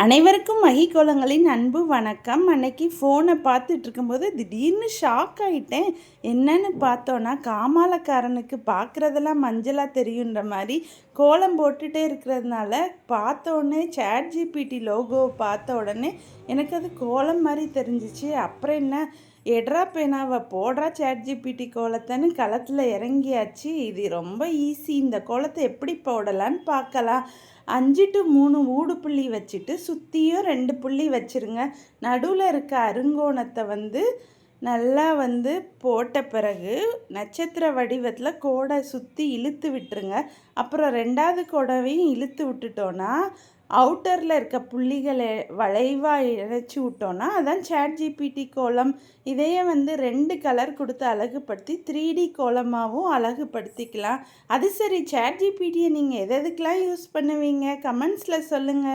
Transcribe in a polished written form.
அனைவருக்கும் மகிக்கோலங்களின் அன்பு வணக்கம். அன்னைக்கு ஃபோனை பார்த்துட்டு இருக்கும்போது திடீர்னு ஷாக் ஆகிட்டேன். என்னன்னு பார்த்தோன்னா, காமாலக்காரனுக்கு பார்க்குறதெல்லாம் மஞ்சளாக தெரியுன்ற மாதிரி கோலம் போட்டுகிட்டே இருக்கிறதுனால பார்த்தோன்னே சேட் ஜிபிடி லோகோவை பார்த்த உடனே எனக்கு அது கோலம் மாதிரி தெரிஞ்சிச்சு. அப்புறம் என்ன, எட்ரா பேனாவை போடுறா சேட் ஜிபிடி கோலத்தைன்னு களத்தில் இறங்கியாச்சு. இது ரொம்ப ஈஸி. இந்த கோலத்தை எப்படி போடலான்னு பார்க்கலாம். 5 to 3 ஊடு புள்ளி வச்சுட்டு சுற்றியும் 2 புள்ளி வச்சுருங்க. நடுவில் இருக்க அருங்கோணத்தை நல்லா போட்ட பிறகு நட்சத்திர வடிவத்தில் கோடை சுற்றி இழுத்து விட்டுருங்க. அப்புறம் 2வது கோடவையும் இழுத்து விட்டுட்டோன்னா அவுட்டரில் இருக்க புள்ளிகளை வளைவாக இணைச்சி விட்டோன்னா அதான் சேட் ஜிபிடி கோலம். இதையே 2 கலர் கொடுத்து அழகுபடுத்தி 3D கோலமாகவும் அழகுபடுத்திக்கலாம். அது சரி, சேட் ஜிபிடியை நீங்கள் எதுக்கெலாம் யூஸ் பண்ணுவீங்க? கமெண்ட்ஸில் சொல்லுங்கள்.